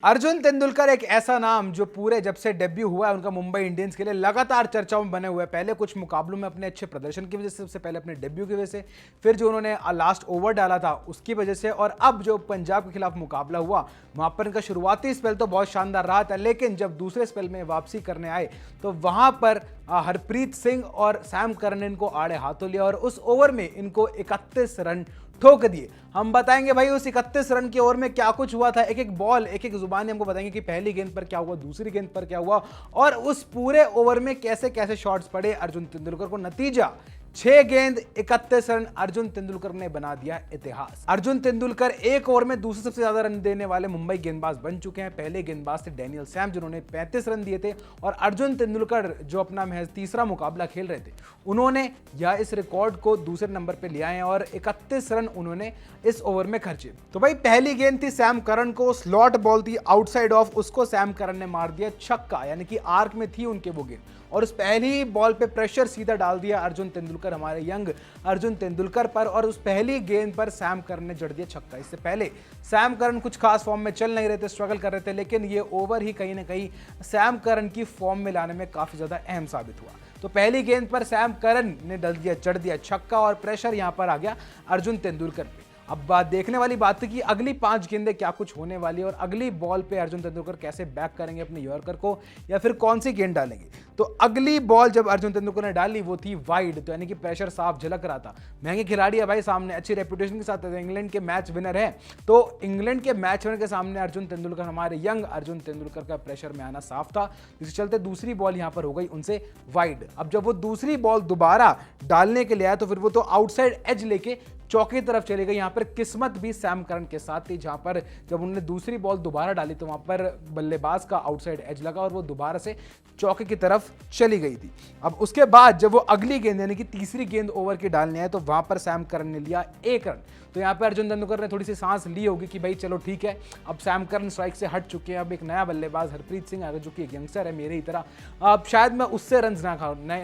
अर्जुन तेंदुलकर एक ऐसा नाम जो पूरे जब से डेब्यू हुआ है उनका मुंबई इंडियंस के लिए लगातार चर्चाओं में बने हुए हैं। पहले कुछ मुकाबलों में अपने अच्छे प्रदर्शन की वजह से, सबसे पहले अपने डेब्यू की वजह से, फिर जो उन्होंने लास्ट ओवर डाला था उसकी वजह से, और अब जो पंजाब के खिलाफ मुकाबला हुआ वहां पर इनका शुरुआती स्पेल तो बहुत शानदार रहा था, लेकिन जब दूसरे स्पेल में वापसी करने आए तो वहां पर हरप्रीत सिंह और सैम करन ने इनको आड़े हाथों लिया और उस ओवर में इनको 31 रन ठोक दिए। हम बताएंगे भाई उस 31 रन के ओवर में क्या कुछ हुआ था, एक एक बॉल एक एक जुबान हमको बताएंगे कि पहली गेंद पर क्या हुआ, दूसरी गेंद पर क्या हुआ और उस पूरे ओवर में कैसे कैसे शॉट्स पड़े अर्जुन तेंदुलकर को। नतीजा 6 गेंद 31 रन, अर्जुन तेंदुलकर ने बना दिया इतिहास। अर्जुन तेंदुलकर एक ओवर में दूसरे सबसे ज्यादा रन देने वाले मुंबई गेंदबाज बन चुके हैं। पहले गेंदबाज थे डैनियल सैम जिन्होंने 35 रन दिए थे, और अर्जुन तेंदुलकर जो अपना महज तीसरा मुकाबला खेल रहे थे उन्होंने यह इस रिकॉर्ड को दूसरे नंबर पे लिया है और 31 रन उन्होंने इस ओवर में खर्चे। तो भाई पहली गेंद थी सैम करन को, स्लॉट बॉल थी आउटसाइड ऑफ, उसको सैम करन ने मार दिया छक्का, यानी कि आर्क में थी उनके वो गेंद, और उस पहली बॉल पे प्रेशर सीधा डाल दिया अर्जुन तेंदुलकर, हमारे यंग अर्जुन तेंदुलकर पर, और उस पहली गेंद पर सैम करन ने जड़ दिया छक्का। इससे पहले सैम करन कुछ खास फॉर्म में चल नहीं रहे थे, स्ट्रगल कर रहे थे, लेकिन ये ओवर ही कहीं ना कहीं सैम करन की फॉर्म में लाने में काफी ज्यादा अहम साबित हुआ। तो पहली गेंद पर सैम करन ने जड़ दिया छक्का और प्रेशर यहां पर आ गया अर्जुन तेंदुलकर पे। अब बात देखने वाली बात है कि अगली 5 गेंदें क्या कुछ होने वाली है और अगली बॉल पे अर्जुन तेंदुलकर कैसे बैक करेंगे अपने यॉर्कर को, या फिर कौन सी गेंद डालेंगे। तो अगली बॉल जब अर्जुन तेंदुलकर ने डाली वो थी वाइड, तो यानी कि प्रेशर साफ झलक रहा था। महंगे खिलाड़ी है भाई सामने, अच्छी रेपुटेशन के साथ इंग्लैंड के मैच विनर है, तो इंग्लैंड के मैच विनर के सामने अर्जुन तेंदुलकर, हमारे यंग अर्जुन तेंदुलकर का प्रेशर में आना साफ था, जिसके चलते दूसरी बॉल यहां पर हो गई उनसे वाइड। अब जब वो दूसरी बॉल दोबारा डालने के लिए आया तो फिर वो तो आउटसाइड एज लेके चौके की तरफ चले गए। यहां पर किस्मत भी सैम करन के साथ थी, जहां पर जब उन्होंने दूसरी बॉल दोबारा डाली तो वहां पर बल्लेबाज का आउटसाइड एज लगा और वो दोबारा से चौके की तरफ चली गई थी। अब उसके बाद जब वो अगली गेंद यानी कि तीसरी गेंद ओवर की डालने आए तो वहां पर सैम करन ने लिया 1 रन। तो यहां पर अर्जुन तेंदुलकर ने थोड़ी सी सांस ली होगी कि भाई चलो ठीक है, अब सैम करन स्ट्राइक से हट चुके हैं, अब एक नया बल्लेबाज हरप्रीत सिंह आ गया जो कि एक यंगस्टर है मेरे ही तरह, अब शायद मैं उससे रन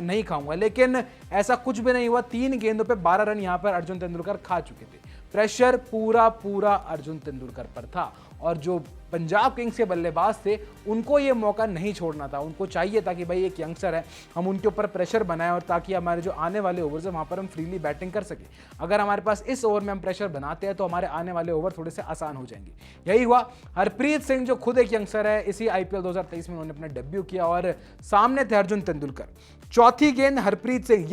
नहीं खाऊंगा, लेकिन ऐसा कुछ भी नहीं हुआ। 3 गेंदों पे 12 रन यहां पर अर्जुन तेंदुलकर खा चुके थे। प्रेशर पूरा अर्जुन तेंदुलकर पर था, और जो पंजाब किंग्स के बल्लेबाज थे उनको ये मौका नहीं छोड़ना था। उनको चाहिए था कि भाई एक यंगस्टर है, हम उनके ऊपर प्रेशर बनाएं और ताकि हमारे जो आने वाले ओवर्स है वहां पर हम फ्रीली बैटिंग कर सके। अगर हमारे पास इस ओवर में हम प्रेशर बनाते हैं तो हमारे आने वाले ओवर थोड़े से आसान हो जाएंगे। यही हुआ। हरप्रीत सिंह जो खुद एक यंगस्टर है, इसी आईपीएल 2023 में उन्होंने अपना डेब्यू किया और सामने थे अर्जुन तेंदुलकर। चौथी गेंद हरप्रीत सिंह,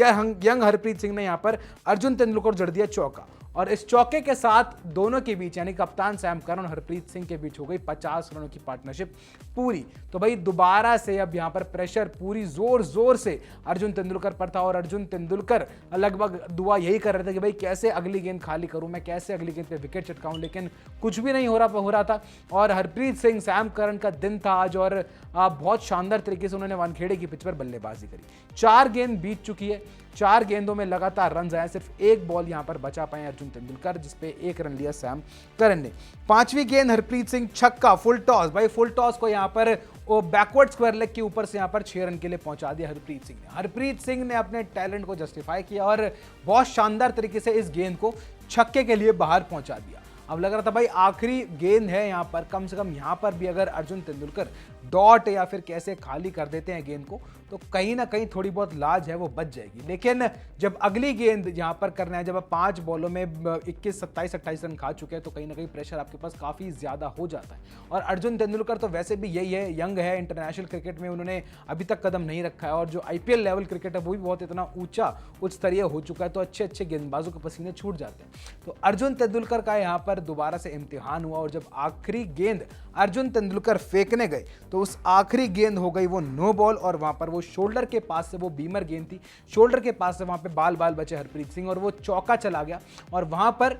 यंग हरप्रीत सिंह ने यहां पर अर्जुन तेंदुलकर को जड़ दिया चौका, और इस चौके के साथ दोनों के बीच यानी कप्तान सैम करन और हरप्रीत सिंह के बीच हो गई 50 रनों की पार्टनरशिप पूरी। तो भाई दोबारा से अब यहां पर प्रेशर पूरी जोर से अर्जुन तेंदुलकर पर था, और अर्जुन तेंदुलकर लगभग दुआ यही कर रहे थे कि भाई कैसे अगली गेंद खाली करूं, मैं कैसे अगली गेंद पे विकेट चटकाऊं, लेकिन कुछ भी नहीं हो रहा था। और हरप्रीत सिंह, सैम करन का दिन था आज, और बहुत शानदार तरीके से उन्होंने वानखेड़े की पिच पर बल्लेबाजी करी। 4 गेंद बीत चुकी है, 4 गेंदों में लगातार रन आए, सिर्फ एक बॉल यहां पर बचा पाए अर्जुन तेंदुलकर जिसपे 1 रन लिया सैम करन ने। 5वीं गेंद हरप्रीत सिंह छक्का, फुल टॉस, भाई फुल टॉस को यहां पर बैकवर्ड स्क्वायर लेग के ऊपर से यहां पर 6 रन के लिए पहुंचा दिया हरप्रीत सिंह ने। हरप्रीत सिंह ने अपने टैलेंट को जस्टिफाई किया और बहुत शानदार तरीके से इस गेंद को छक्के के लिए बाहर पहुंचा दिया। अब लग रहा था भाई आखिरी गेंद है यहां पर, कम से कम यहां पर भी अगर अर्जुन तेंदुलकर डॉट या फिर कैसे खाली कर देते हैं गेंद को तो कहीं ना कहीं थोड़ी बहुत लाज है वो बच जाएगी। लेकिन जब अगली गेंद यहां पर करना है, जब आप 5 बॉलों में 21, 27, 28 रन खा चुके हैं तो कहीं ना कहीं प्रेशर आपके पास काफी ज्यादा हो जाता है। और अर्जुन तेंदुलकर तो वैसे भी यही है, यंग है, इंटरनेशनल क्रिकेट में उन्होंने अभी तक कदम नहीं रखा है, और जो आईपीएल लेवल क्रिकेट है वो भी बहुत इतना ऊंचा उच्च स्तरीय हो चुका है, तो अच्छे गेंदबाजों के पसीने छूट जाते हैं। तो अर्जुन तेंदुलकर का यहां पर दोबारा से इम्तिहान हुआ, और जब आखिरी गेंद अर्जुन तेंदुलकर फेंकने गए तो उस आखिरी गेंद हो गई वो नो बॉल, और वहां पर वो शोल्डर के पास से, वो बीमर गेंद थी, शोल्डर के पास से वहां पे बाल बचे हरप्रीत सिंह, और वो चौका चला गया, और वहां पर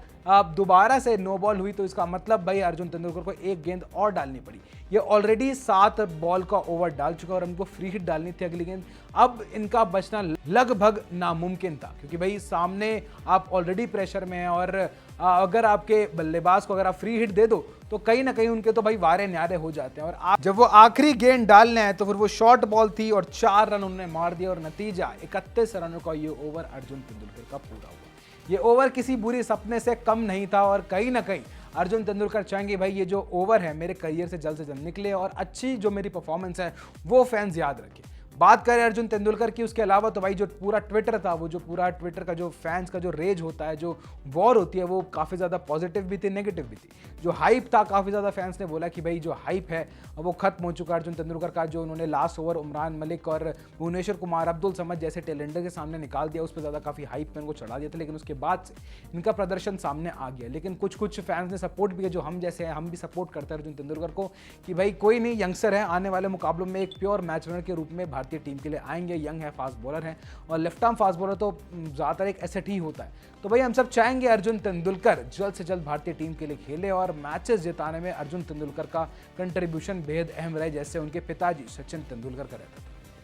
दोबारा से नो बॉल हुई। तो इसका मतलब भाई अर्जुन तेंदुलकर को एक गेंद और डालनी पड़ी। ये ऑलरेडी 7 बॉल का ओवर डाल चुका और उनको फ्री हिट डालनी थी अगली गेंद। अब इनका बचना लगभग नामुमकिन था, क्योंकि भाई सामने आप ऑलरेडी प्रेशर में हैं, और अगर आपके बल्लेबाज को अगर आप फ्री हिट दे दो तो कहीं ना कहीं उनके तो भाई वारे न्यारे हो जाते हैं। और जब वो आखिरी गेंद डालने आए तो फिर वो शॉर्ट बॉल थी और 4 रन उन्होंने मार दिया, और नतीजा 31 रनों का ये ओवर अर्जुन तेंदुलकर का पूरा हुआ। ये ओवर किसी बुरी सपने से कम नहीं था, और कहीं ना कहीं अर्जुन तेंदुलकर चाहेंगे भाई ये जो ओवर है मेरे करियर से जल्द निकले और अच्छी जो मेरी परफॉर्मेंस है वो फैंस याद रखें। बात करें अर्जुन तेंदुलकर की, उसके अलावा तो भाई जो पूरा ट्विटर था, वो जो पूरा ट्विटर का जो फैंस का जो रेज होता है, जो वॉर होती है, वो काफ़ी ज़्यादा पॉजिटिव भी थी, नेगेटिव भी थी। जो हाइप था, काफ़ी ज़्यादा फैंस ने बोला कि भाई जो हाइप है वो खत्म हो चुका है अर्जुन तेंदुलकर का। जो उन्होंने लास्ट ओवर उमरान मलिक और भुवनेश्वर कुमार, अब्दुल समद जैसे टेलेंडर के सामने निकाल दिया, उस पर ज़्यादा काफ़ी हाइप में उनको चढ़ा दिया था, लेकिन उसके बाद से इनका प्रदर्शन सामने आ गया। लेकिन कुछ फैंस ने सपोर्ट भी किया, जो हम जैसे हैं, हम भी सपोर्ट करते हैं अर्जुन तेंदुलकर को कि भाई कोई नहीं, यंगस्टर है, आने वाले मुकाबलों में एक प्योर मैच विनर के रूप में भारतीय टीम के लिए आएंगे। यंग है, फास्ट बॉलर है, और लेफ्ट आर्म फास्ट बॉलर तो ज़्यादातर एक एसेट ही होता है। तो भाई हम सब चाहेंगे अर्जुन तेंदुलकर जल्द से जल्द भारतीय टीम के लिए खेले और मैचेस जिताने में अर्जुन तेंदुलकर का कंट्रीब्यूशन बेहद अहम रहे, जैसे उनके पिताजी सचिन तेंदुलकर का रहता था।